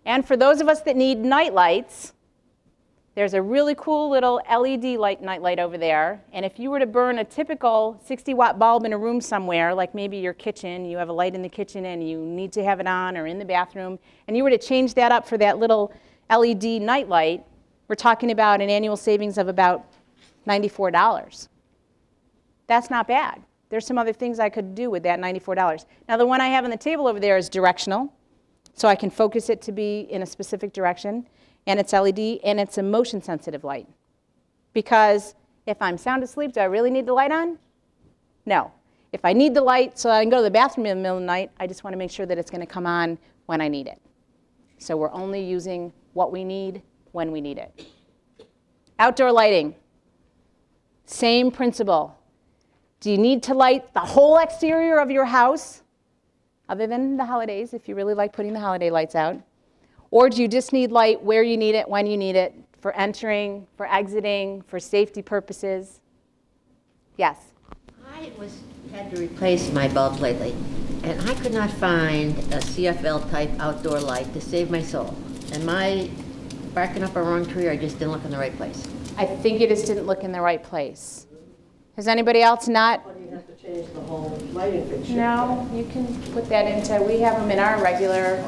And for those of us that need night lights, there's a really cool little LED night light over there. And if you were to burn a typical 60-watt bulb in a room somewhere, like maybe your kitchen, you have a light in the kitchen and you need to have it on, or in the bathroom, and you were to change that up for that little LED night light, we're talking about an annual savings of about $94. That's not bad. There's some other things I could do with that $94. Now the one I have on the table over there is directional, so I can focus it to be in a specific direction. And it's LED, and it's a motion sensitive light. Because if I'm sound asleep, do I really need the light on? No. If I need the light so I can go to the bathroom in the middle of the night, I just want to make sure that it's going to come on when I need it. So we're only using what we need when we need it. Outdoor lighting. Same principle. Do you need to light the whole exterior of your house, other than the holidays, if you really like putting the holiday lights out? Or do you just need light where you need it, when you need it, for entering, for exiting, for safety purposes? Yes? I had to replace my bulbs lately, and I could not find a CFL type outdoor light to save my soul. Am I barking up a wrong tree, or I just didn't look in the right place? I think you just didn't look in the right place. Has anybody else not? Well, you have to change the whole lighting fixture. No, you can put that into, we have them in our regular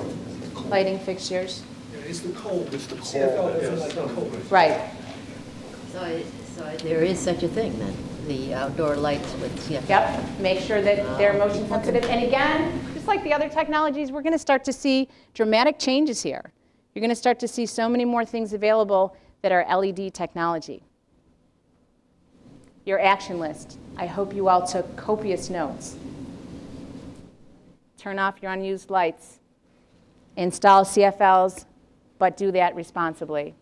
lighting fixtures. Yeah, it's the cold. It's the cold. It's the cold. Right. So there is such a thing then, the outdoor lights with CFL. Yep. Make sure that they're motion sensitive. And again, just like the other technologies, we're going to start to see dramatic changes here. You're going to start to see so many more things available that are LED technology. Your action list. I hope you all took copious notes. Turn off your unused lights. Install CFLs, but do that responsibly.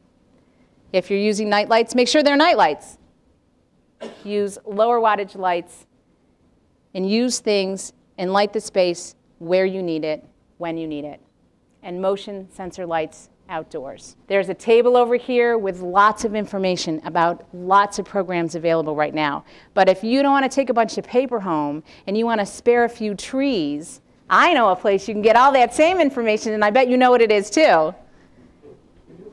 If you're using night lights, make sure they're night lights. Use lower wattage lights and use things and light the space where you need it, when you need it. And motion sensor lights outdoors. There's a table over here with lots of information about lots of programs available right now. But if you don't want to take a bunch of paper home and you want to spare a few trees, I know a place you can get all that same information, and I bet you know what it is too.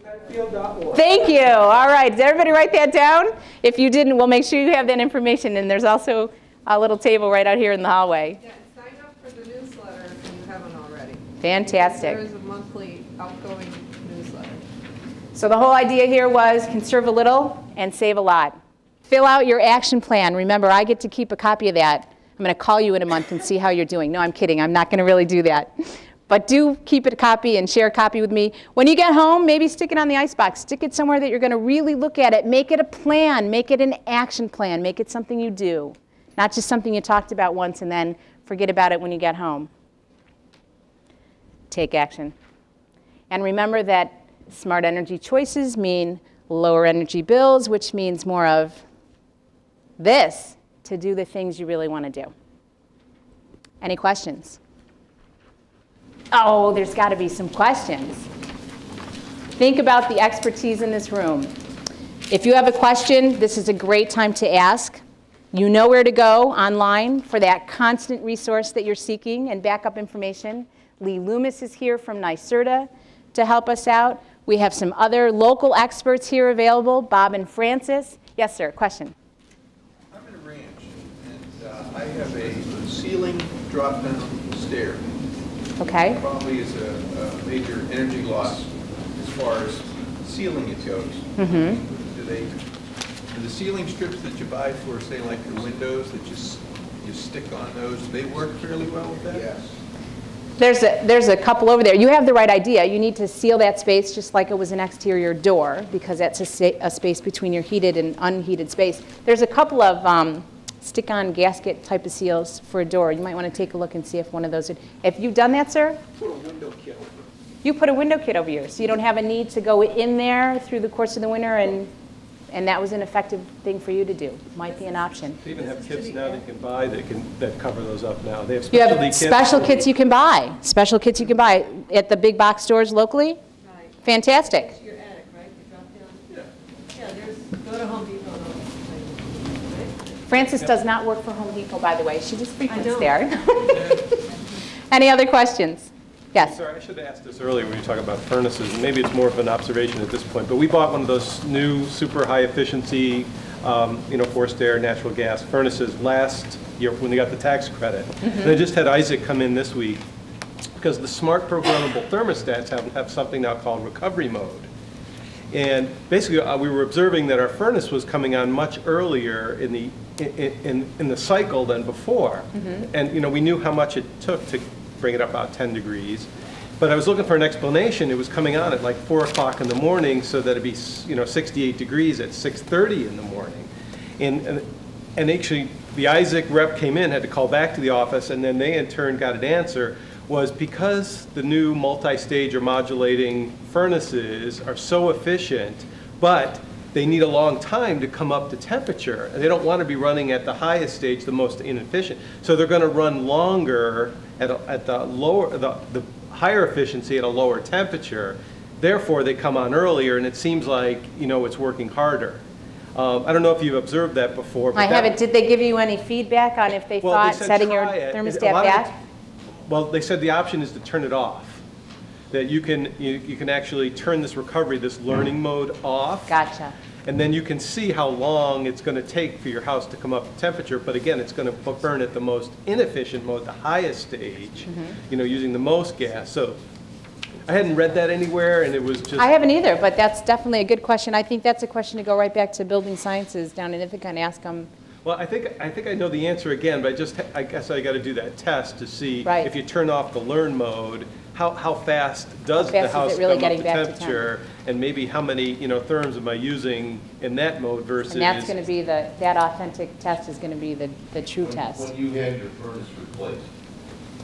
Penfield.org. Thank you. All right. Did everybody write that down? If you didn't, we'll make sure you have that information. And there's also a little table right out here in the hallway. Yeah, sign up for the newsletter if you haven't already. Fantastic. There is a monthly outgoing newsletter. So the whole idea here was conserve a little and save a lot. Fill out your action plan. Remember, I get to keep a copy of that. I'm going to call you in a month and see how you're doing. No, I'm kidding. I'm not going to really do that. But do keep it a copy and share a copy with me. When you get home, maybe stick it on the icebox. Stick it somewhere that you're going to really look at it. Make it a plan. Make it an action plan. Make it something you do, not just something you talked about once and then forget about it when you get home. Take action. And remember that smart energy choices mean lower energy bills, which means more of this to do the things you really want to do. Any questions? Oh, there's got to be some questions. Think about the expertise in this room. If you have a question, this is a great time to ask. You know where to go online for that constant resource that you're seeking and backup information. Lee Loomis is here from NYSERDA to help us out. We have some other local experts here available, Bob and Francis. Yes, sir, question. I'm in a ranch, and I have a ceiling drop-down stair. Okay. Probably is a major energy loss as far as ceiling it goes. Mm-hmm. Do the ceiling strips that you buy for, say, like your windows that you stick on those, do they work fairly well with that? Yes. There's a couple over there. You have the right idea. You need to seal that space just like it was an exterior door, because that's a space between your heated and unheated space. There's a couple of stick-on gasket type of seals for a door. You might want to take a look and see if one of those. If you've done that, sir? Put a window kit over. You put a window kit over yours, so you don't have a need to go in there through the course of the winter, and that was an effective thing for you to do. Might be an option. They even have kits now that you can buy that cover those up now. They have You specialty have kits. special kits you can buy. Special kits you can buy at the big box stores locally. Right. Fantastic. It's your attic, right? You drop down? Yeah, there's, go to Home Depot and all that, right? Frances does not work for Home Depot, by the way. She just frequents don't. there. Any other questions? Yes. Sorry, I should have asked this earlier when you were talking about furnaces. Maybe it's more of an observation at this point, but we bought one of those new super high efficiency, forced air natural gas furnaces last year when they got the tax credit. And I just had Isaac come in this week because the smart programmable thermostats have something now called recovery mode. And basically, we were observing that our furnace was coming on much earlier in the cycle than before. And we knew how much it took to bring it up about 10 degrees. But I was looking for an explanation. It was coming on at like 4 o'clock in the morning so that it'd be 68 degrees at 6:30 in the morning. And actually, the Isaac rep came in, had to call back to the office, and then they in turn got an answer, was because the new multi-stage or modulating furnaces are so efficient, but they need a long time to come up to temperature. And they don't want to be running at the highest stage, the most inefficient. So they're going to run longer at the higher efficiency at a lower temperature. Therefore, they come on earlier, and it seems like it's working harder. I don't know if you've observed that before. But I haven't. Did they give you any feedback on if they thought said setting your try it. thermostat back? Well, they said the option is to turn it off. That you can actually turn this recovery, this learning mode off. Gotcha. And then you can see how long it's going to take for your house to come up to temperature. But again, it's going to burn at the most inefficient mode, the highest stage, using the most gas. So I hadn't read that anywhere, and it was just... I haven't either, but that's definitely a good question. I think that's a question to go right back to building sciences down in Ithaca and ask them. Well, I think I know the answer again, but I guess I got to do that test to see Right. if you turn off the learn mode, how fast does the house really come up getting to back to temperature, and maybe how many therms am I using in that mode versus... And that's going to be that authentic test is going to be the true test. When you had your furnace replaced,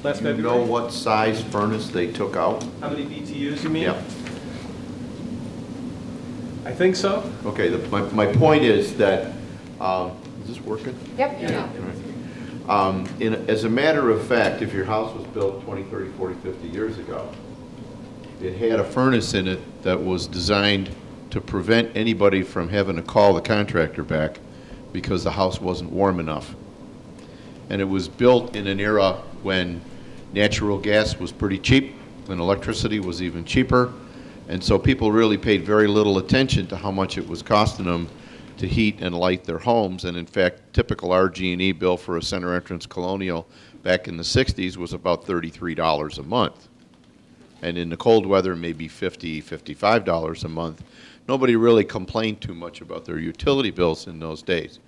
Last do you February? know what size furnace they took out? How many BTUs you mean? Yep. I think so. Okay, my point is that, is this working? Yep. As a matter of fact, if your house was built 20, 30, 40, 50 years ago, it had a furnace in it that was designed to prevent anybody from having to call the contractor back because the house wasn't warm enough. And it was built in an era when natural gas was pretty cheap, when electricity was even cheaper, and so people really paid very little attention to how much it was costing them to heat and light their homes. And in fact, typical RG&E bill for a center entrance colonial back in the 60s was about $33 a month. And in the cold weather, maybe $50, $55 a month. Nobody really complained too much about their utility bills in those days.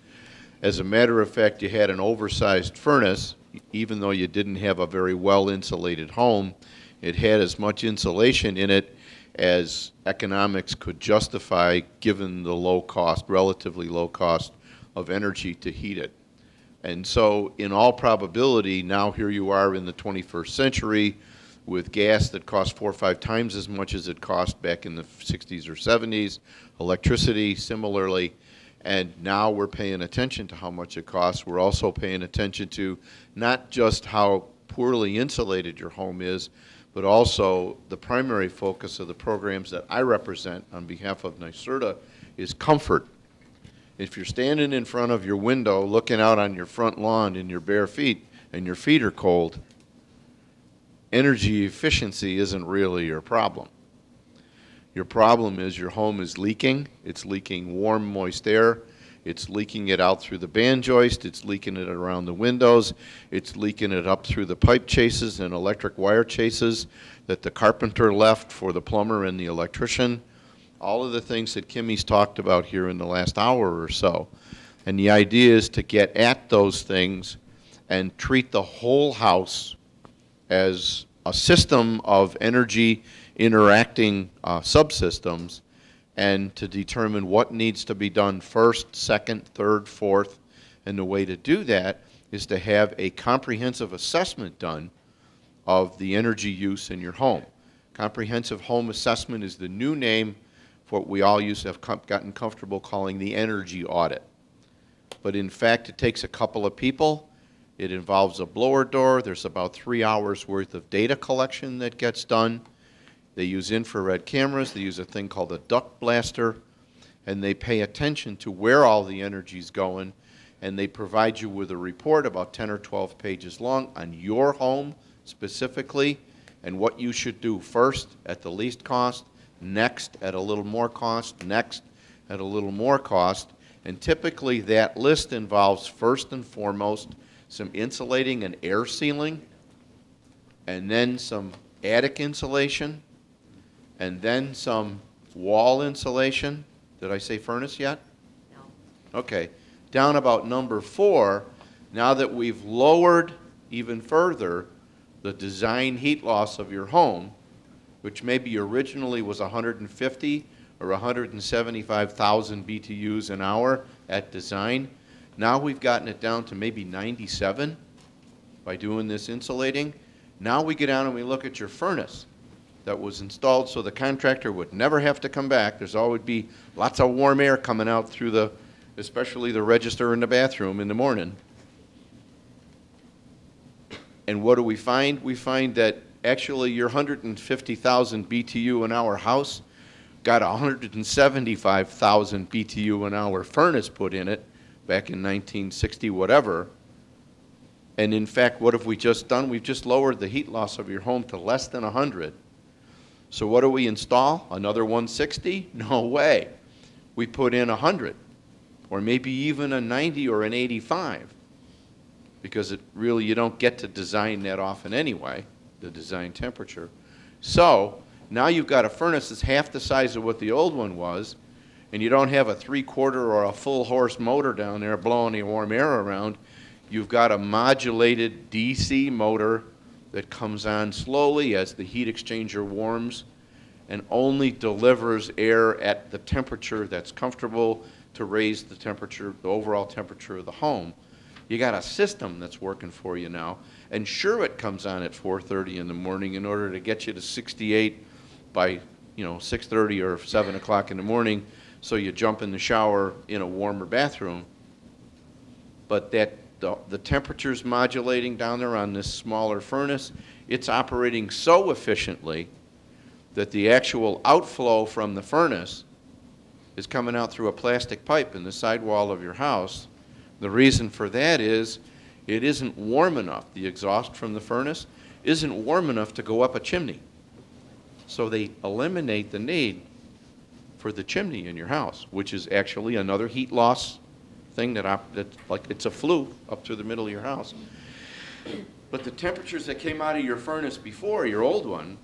As a matter of fact, you had an oversized furnace, even though you didn't have a very well-insulated home. It had as much insulation in it as economics could justify given the low cost, relatively low cost of energy to heat it. And so in all probability, now here you are in the 21st century with gas that costs 4 or 5 times as much as it cost back in the 60s or 70s, electricity similarly, and now we're paying attention to how much it costs. We're also paying attention to not just how poorly insulated your home is, but also the primary focus of the programs that I represent on behalf of NYSERDA is comfort. If you're standing in front of your window looking out on your front lawn in your bare feet and your feet are cold, energy efficiency isn't really your problem. Your problem is your home is leaking. It's leaking warm, moist air. It's leaking it out through the band joist. It's leaking it around the windows. It's leaking it up through the pipe chases and electric wire chases that the carpenter left for the plumber and the electrician. All of the things that Kimie's talked about here in the last hour or so. And the idea is to get at those things and treat the whole house as a system of energy interacting subsystems, and to determine what needs to be done first, second, third, fourth. And the way to do that is to have a comprehensive assessment done of the energy use in your home. Comprehensive home assessment is the new name for what we all used to have gotten comfortable calling the energy audit. But in fact, it takes a couple of people. It involves a blower door. There's about 3 hours worth of data collection that gets done. They use infrared cameras. They use a thing called a duct blaster. And they pay attention to where all the energy is going. And they provide you with a report about 10 or 12 pages long on your home specifically and what you should do first at the least cost, next at a little more cost, next at a little more cost. And typically that list involves first and foremost some insulating and air sealing, and then some attic insulation, and then some wall insulation. Did I say furnace yet? No. Okay. Down about number 4, now that we've lowered even further the design heat loss of your home, which maybe originally was 150 or 175,000 BTUs an hour at design, now we've gotten it down to maybe 97 by doing this insulating. Now we get down and we look at your furnace that was installed so the contractor would never have to come back. There's always be lots of warm air coming out through the, especially the register in the bathroom in the morning. And what do we find? We find that actually your 150,000 BTU an hour house got 175,000 BTU an hour furnace put in it back in 1960 whatever. And in fact, what have we just done? We've just lowered the heat loss of your home to less than 100. So what do we install? Another 160? No way. We put in 100, or maybe even a 90 or an 85, because it really, you don't get to design that often anyway, the design temperature. So now you've got a furnace that's half the size of what the old one was, and you don't have a 3/4 or a full horse motor down there blowing the warm air around. You've got a modulated DC motor that comes on slowly as the heat exchanger warms and only delivers air at the temperature that's comfortable to raise the temperature, the overall temperature of the home. You got a system that's working for you now. And sure, it comes on at 4:30 in the morning in order to get you to 68 by 6:30 or 7 o'clock in the morning, so you jump in the shower in a warmer bathroom. But that the temperature's modulating down there on this smaller furnace. It's operating so efficiently that the actual outflow from the furnace is coming out through a plastic pipe in the sidewall of your house. The reason for that is it isn't warm enough. The exhaust from the furnace isn't warm enough to go up a chimney. So they eliminate the need for the chimney in your house, which is actually another heat loss thing that's like it's a flue up through the middle of your house. But the temperatures that came out of your furnace before, your old one,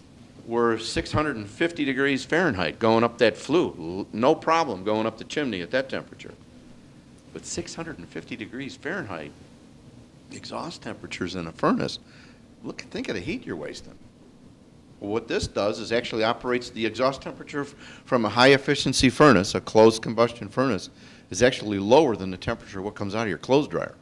were 650 degrees Fahrenheit going up that flue. No problem going up the chimney at that temperature. But 650 degrees Fahrenheit, exhaust temperatures in a furnace, think of the heat you're wasting. Well, what this does is actually operates the exhaust temperature from a high efficiency furnace, a closed combustion furnace, is actually lower than the temperature of what comes out of your clothes dryer.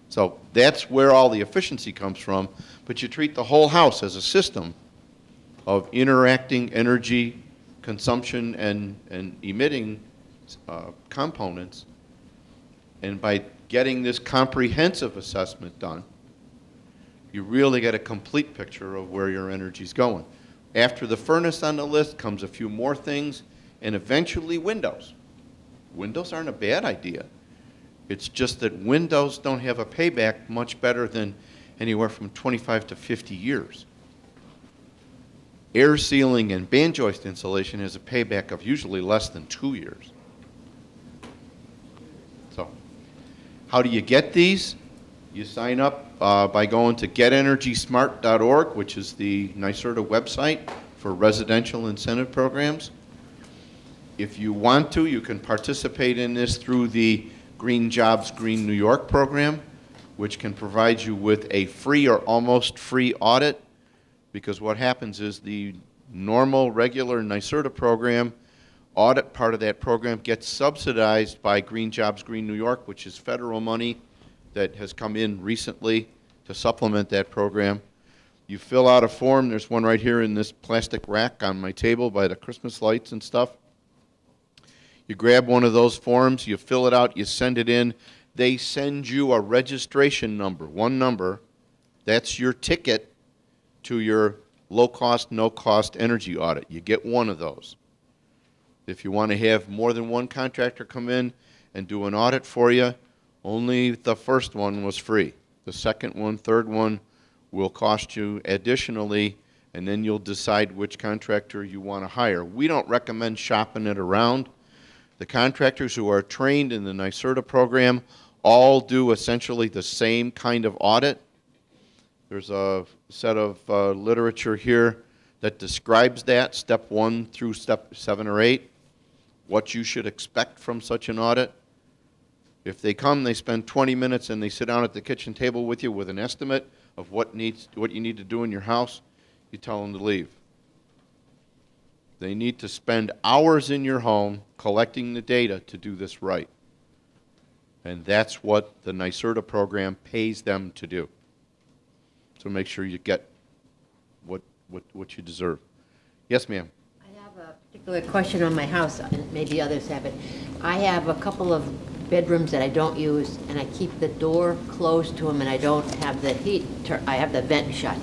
So that's where all the efficiency comes from, but you treat the whole house as a system of interacting energy consumption and emitting components, and by getting this comprehensive assessment done, you really get a complete picture of where your energy's going. After the furnace on the list comes a few more things, and eventually windows. Windows aren't a bad idea. It's just that windows don't have a payback much better than anywhere from 25 to 50 years. Air sealing and band joist insulation has a payback of usually less than 2 years. So, how do you get these? You sign up by going to getenergysmart.org, which is the NYSERDA website for residential incentive programs. If you want to, you can participate in this through the Green Jobs, Green New York program, which can provide you with a free or almost free audit, because what happens is the normal, regular NYSERDA program, audit part of that program gets subsidized by Green Jobs, Green New York, which is federal money that has come in recently to supplement that program. You fill out a form. There's one right here in this plastic rack on my table by the Christmas lights and stuff. You grab one of those forms, you fill it out, you send it in. They send you a registration number, one number. That's your ticket to your low-cost, no-cost energy audit. You get one of those. If you want to have more than one contractor come in and do an audit for you, only the first one was free. The second one, third one will cost you additionally, and then you'll decide which contractor you want to hire. We don't recommend shopping it around. The contractors who are trained in the NYSERDA program all do essentially the same kind of audit. There's a set of literature here that describes that, step 1 through step 7 or 8, what you should expect from such an audit. If they come, they spend 20 minutes and they sit down at the kitchen table with you with an estimate of what you need to do in your house, you tell them to leave. They need to spend hours in your home collecting the data to do this right. And that's what the NYSERDA program pays them to do. So make sure you get what you deserve. Yes, ma'am. I have a particular question on my house, and maybe others have it. I have a couple of bedrooms that I don't use, and I keep the door closed to them, and I don't have the heat, I have the vent shut.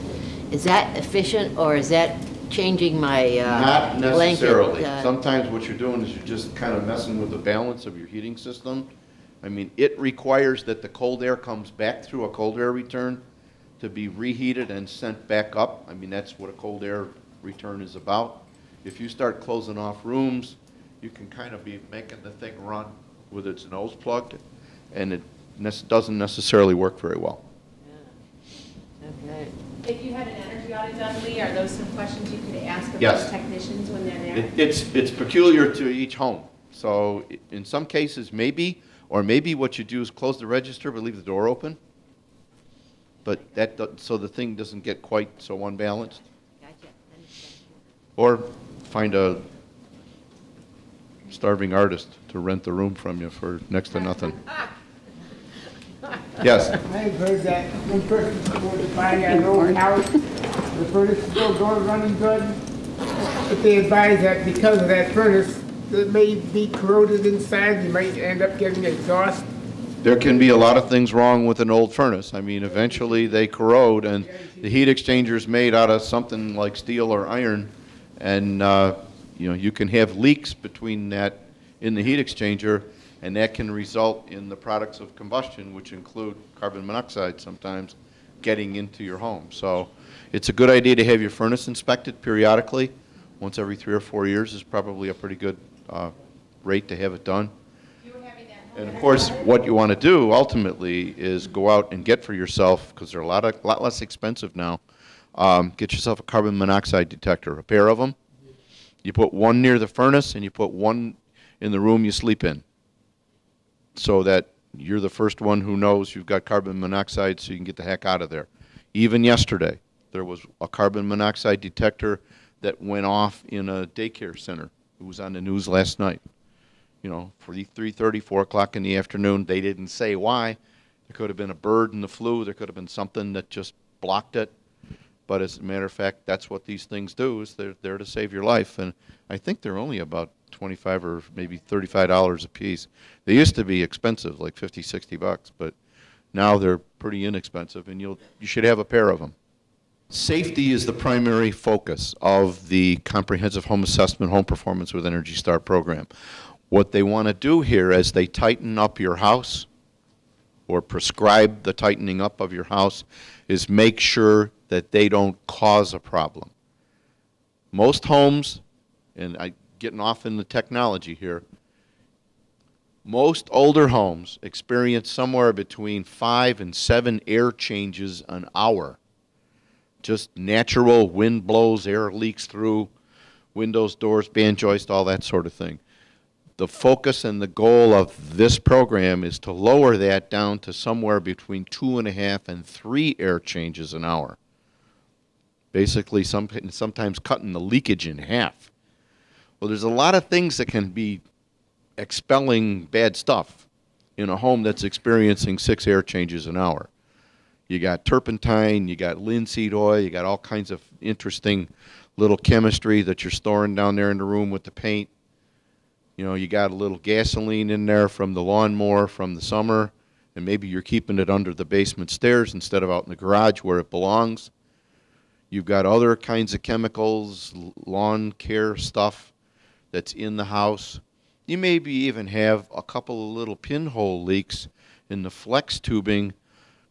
Is that efficient, or is that changing my Not necessarily. blanket? Sometimes what you're doing is you're just kind of messing with the balance of your heating system. I mean, it requires that the cold air comes back through a cold air return to be reheated and sent back up. I mean, that's what a cold air return is about. If you start closing off rooms, you can kind of be making the thing run with its nose plugged, and it doesn't necessarily work very well. Yeah. Okay. If you had an energy audit done, Lee, are those some questions you could ask of Yes. those technicians when they're there? It's peculiar to each home. So in some cases, maybe, or maybe what you do is close the register but leave the door open. But so the thing doesn't get quite so unbalanced. Gotcha. Or find a starving artist to rent the room from you for next to nothing. Yes. I've heard that when persons go to buy an old house, the furnace is still going, running good, but they advise that because of that furnace, it may be corroded inside, you might end up getting exhaust. There can be a lot of things wrong with an old furnace. I mean, eventually they corrode, and the heat exchanger is made out of something like steel or iron, and you can have leaks between that in the heat exchanger, and that can result in the products of combustion, which include carbon monoxide sometimes, getting into your home. So it's a good idea to have your furnace inspected periodically. Once every 3 or 4 years is probably a pretty good rate to have it done. And of course, what you want to do ultimately is go out and get for yourself, because they're a lot less expensive now, get yourself a carbon monoxide detector, a pair of them. You put one near the furnace and you put one in the room you sleep in, so that you're the first one who knows you've got carbon monoxide, so you can get the heck out of there. Even yesterday, there was a carbon monoxide detector that went off in a daycare center. It was on the news last night. For 3:30, 4 o'clock in the afternoon. They didn't say why. There could have been a bird in the flue. There could have been something that just blocked it. But as a matter of fact, that's what these things do, is they're there to save your life. And I think they're only about $25 or maybe $35 a piece. They used to be expensive, like $50, $60, but now they're pretty inexpensive, and you should have a pair of them. Safety is the primary focus of the Comprehensive Home Assessment Home Performance with Energy Star program. What they want to do here as they tighten up your house, or prescribe the tightening up of your house, is make sure that they don't cause a problem. Most homes, and I'm getting off in the technology here, most older homes experience somewhere between 5 and 7 air changes an hour. Just natural wind blows, air leaks through windows, doors, band joist, all that sort of thing. The focus and the goal of this program is to lower that down to somewhere between 2.5 and 3 air changes an hour. Basically, sometimes cutting the leakage in half. Well, there's a lot of things that can be expelling bad stuff in a home that's experiencing 6 air changes an hour. You got turpentine, you got linseed oil, you got all kinds of interesting little chemistry that you're storing down there in the room with the paint. You got a little gasoline in there from the lawnmower from the summer, and maybe you're keeping it under the basement stairs instead of out in the garage where it belongs. You've got other kinds of chemicals, lawn care stuff that's in the house. You maybe even have a couple of little pinhole leaks in the flex tubing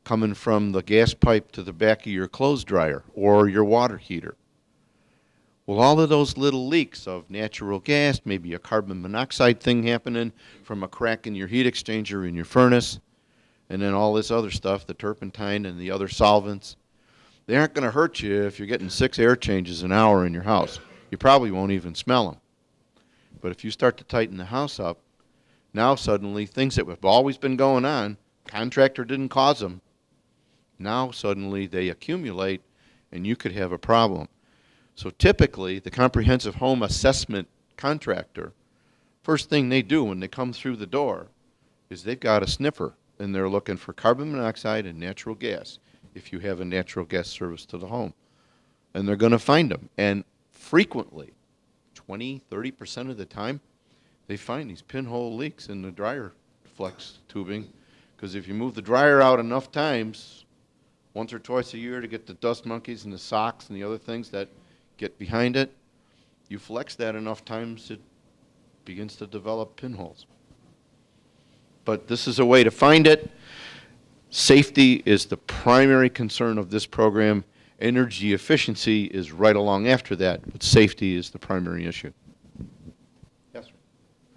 coming from the gas pipe to the back of your clothes dryer or your water heater. Well, all of those little leaks of natural gas, maybe a carbon monoxide thing happening from a crack in your heat exchanger in your furnace, and then all this other stuff, the turpentine and the other solvents, they aren't going to hurt you if you're getting 6 air changes an hour in your house. You probably won't even smell them. But if you start to tighten the house up, now suddenly things that have always been going on, contractor didn't cause them, now suddenly they accumulate and you could have a problem. So typically, the comprehensive home assessment contractor, first thing they do when they come through the door is they've got a sniffer, and they're looking for carbon monoxide and natural gas if you have a natural gas service to the home. And they're going to find them. And frequently, 20, 30% of the time, they find these pinhole leaks in the dryer flex tubing, because if you move the dryer out enough times, once or twice a year to get the dust monkeys and the socks and the other things that get behind it, you flex that enough times, it begins to develop pinholes. But this is a way to find it. Safety is the primary concern of this program. Energy efficiency is right along after that, but safety is the primary issue. Yes, sir.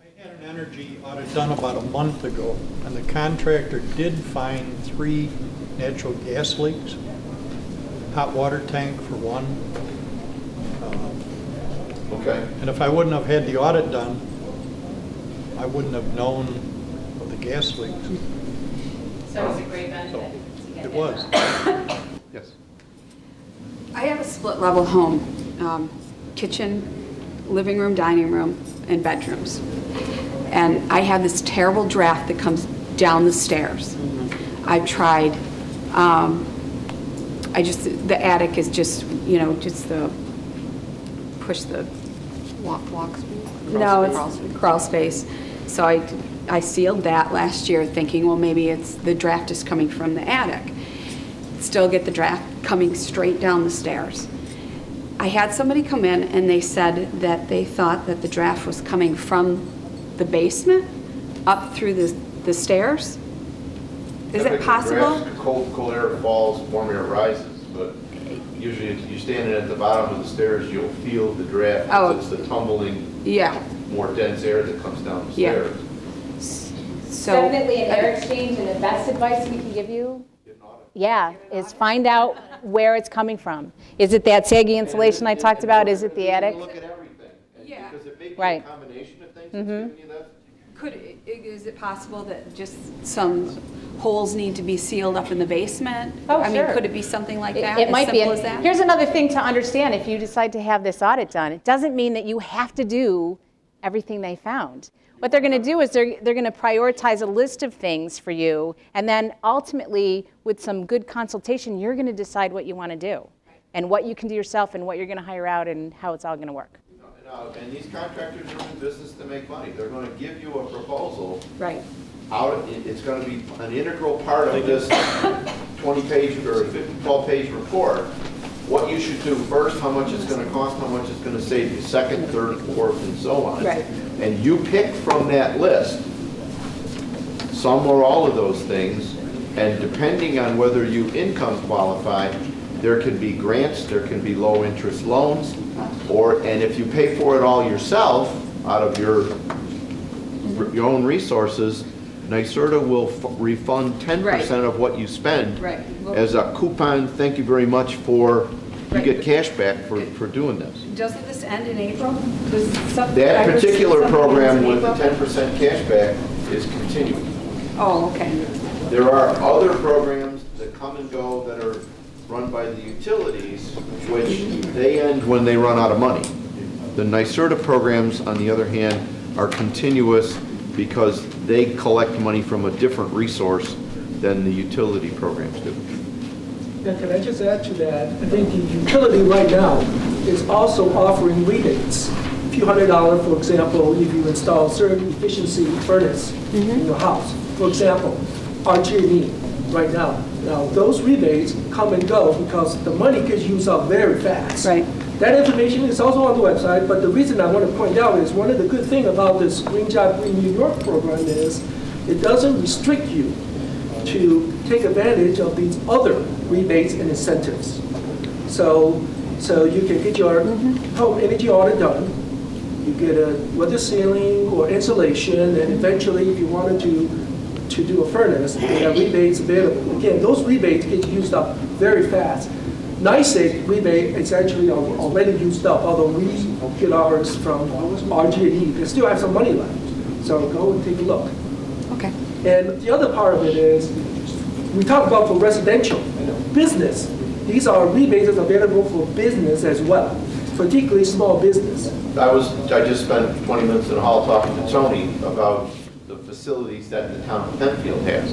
I had an energy audit done about a month ago, and the contractor did find 3 natural gas leaks. Hot water tank for one. Okay. And if I wouldn't have had the audit done, I wouldn't have known of the gas leaks. So it's a great benefit to get It was. Yes. I have a split level home, kitchen, living room, dining room, and bedrooms. And I have this terrible draft that comes down the stairs. I've tried, the attic is just, you know, just the, push the walk no, it's crawl space. So I sealed that last year thinking, well, maybe it's the draft is coming from the attic. Still get the draft coming straight down the stairs. I had somebody come in and they said that they thought that the draft was coming from the basement up through the stairs. Is it possible? Cold air falls, warm air rises, but usually if you're standing at the bottom of the stairs, you'll feel the draft. Oh. It's the tumbling, Yeah. more dense air that comes down the Yeah. stairs. So Definitely an air exchange, and the best advice we can give you, yeah, is find out where it's coming from. Is it that saggy insulation I talked about? Is it the attic? Look at everything. Yeah. Because it may be Right. a combination of things that's giving you that. is it possible that just some holes need to be sealed up in the basement? Oh, I sure. mean, could it be something like that? It might be. As simple as that? Here's another thing to understand if you decide to have this audit done. It doesn't mean that you have to do everything they found. What they're going to do is they're going to prioritize a list of things for you, and then ultimately, with some good consultation, you're going to decide what you want to do, and what you can do yourself, and what you're going to hire out, and how it's all going to work. And these contractors are in business to make money. They're going to give you a proposal. Right. It's going to be an integral part of this 20-page or 12-page report. What you should do first, how much it's going to cost, how much it's going to save you, second, third, fourth, and so on. Right. And you pick from that list some or all of those things, and depending on whether you income qualify, there can be grants, there can be low-interest loans, and if you pay for it all yourself out of your own resources, NYSERDA will refund 10% of what you spend as a coupon. Thank you very much for, you get cash back for doing this. Doesn't this end in April? That particular program with the 10% cash back is continuing. Oh, okay. There are other programs that come and go that are run by the utilities, which they end when they run out of money. The NYSERDA programs, on the other hand, are continuous because they collect money from a different resource than the utility programs do. And can I just add to that? I think the utility right now is also offering rebates. A few $100, for example, if you install certain efficiency furnace in your house. For example, RG&E right now. Now, those rebates come and go because the money gets used up very fast. Right. That information is also on the website, but the reason I want to point out is one of the good things about this Green Job Green New York program is it doesn't restrict you to take advantage of these other rebates and incentives. So you can get your home energy audit done. You get a weather sealing or insulation, and eventually, if you wanted to do a furnace, they have rebates available. Again, those rebates get used up very fast. NYSERDA rebate is actually already used up, although we get ours from RG&E. They still have some money left. So go and take a look. Okay. And the other part of it is, we talk about for residential, business. These are rebates that's available for business as well, particularly small business. I just spent 20 minutes in the hall talking to Tony about the facilities that the town of Penfield has.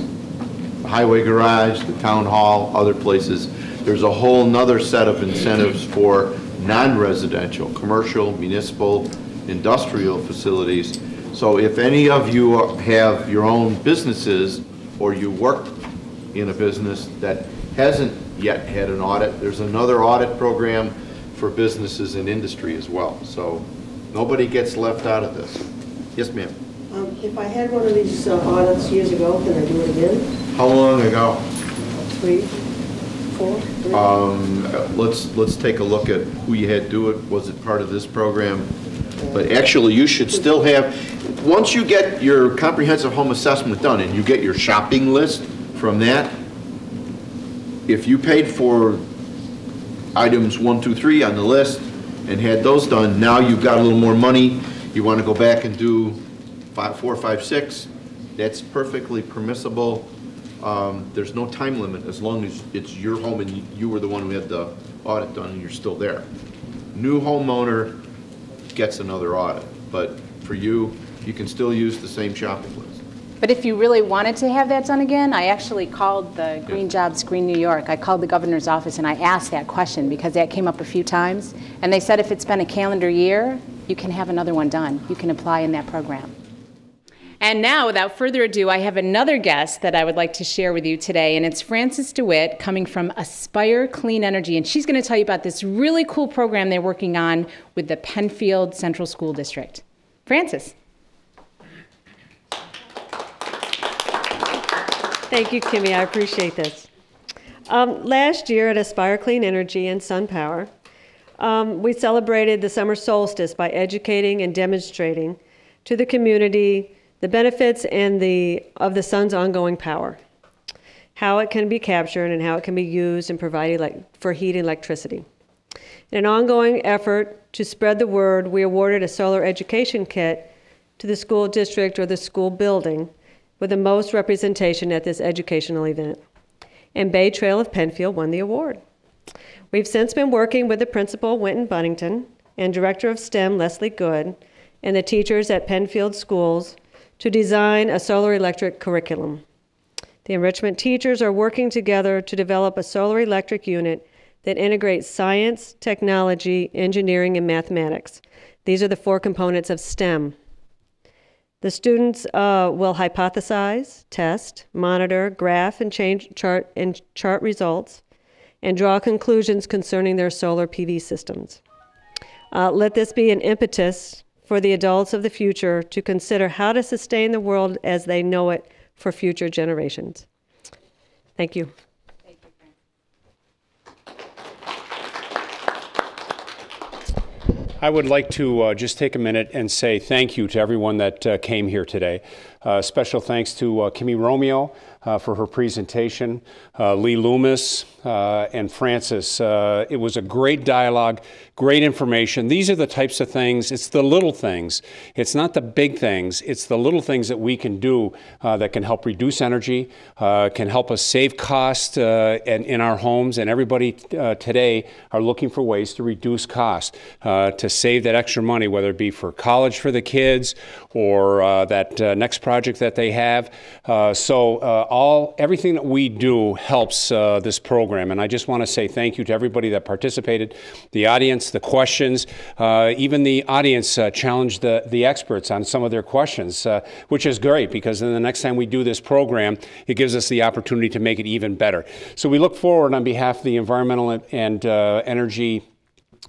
The highway garage, the town hall, other places. There's a whole nother set of incentives for non-residential, commercial, municipal, industrial facilities. So if any of you have your own businesses or you work in a business that hasn't yet had an audit, there's another audit program for businesses and industry as well. So nobody gets left out of this. Yes, ma'am. If I had one of these audits years ago, can I do it again? How long ago? 3, 4, 3? Let's take a look at who you had do it. Was it part of this program? But actually, you should still have, once you get your comprehensive home assessment done and you get your shopping list from that, if you paid for items 1, 2, 3 on the list and had those done, now you've got a little more money, you want to go back and do 4, 5, 6, that's perfectly permissible. There's no time limit as long as it's your home and you were the one who had the audit done and you're still there. New homeowner gets another audit, but for you, you can still use the same shopping list. But if you really wanted to have that done again, I actually called the Green Jobs Green New York. I called the governor's office and I asked that question because that came up a few times. And they said if it's been a calendar year, you can have another one done. You can apply in that program. And now, without further ado, I have another guest that I would like to share with you today, and it's Frances DeWitt coming from Aspire Clean Energy, and she's going to tell you about this really cool program they're working on with the Penfield Central School District. Frances. Thank you, Kimie. I appreciate this. Last year at Aspire Clean Energy and SunPower, we celebrated the summer solstice by educating and demonstrating to the community the benefits of the sun's ongoing power, how it can be captured and how it can be used and provided for heat and electricity. In an ongoing effort to spread the word, we awarded a solar education kit to the school district or the school building with the most representation at this educational event. And Bay Trail of Penfield won the award. We've since been working with the principal, Winton Bunnington, and director of STEM, Leslie Good, and the teachers at Penfield schools to design a solar electric curriculum. The enrichment teachers are working together to develop a solar electric unit that integrates science, technology, engineering, and mathematics. These are the 4 components of STEM. The students will hypothesize, test, monitor, graph, and chart results, and draw conclusions concerning their solar PV systems. Let this be an impetus for the adults of the future to consider how to sustain the world as they know it for future generations. Thank you. I would like to just take a minute and say thank you to everyone that came here today. Special thanks to Kimie Romeo for her presentation, Lee Loomis, and Frances. It was a great dialogue, great information. These are the types of things, it's the little things. It's not the big things, it's the little things that we can do that can help reduce energy, can help us save cost in our homes, and everybody today are looking for ways to reduce cost, to save that extra money, whether it be for college for the kids or that next project that they have. Everything that we do helps this program, and I just want to say thank you to everybody that participated, the audience, the questions, even the audience challenged the experts on some of their questions, which is great because then the next time we do this program, it gives us the opportunity to make it even better. So we look forward on behalf of the Environmental and Energy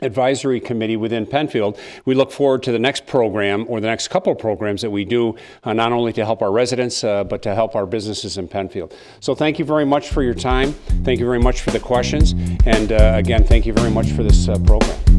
advisory committee within Penfield, we look forward to the next program or the next couple of programs that we do, not only to help our residents, but to help our businesses in Penfield. So thank you very much for your time. Thank you very much for the questions. And again, thank you very much for this program.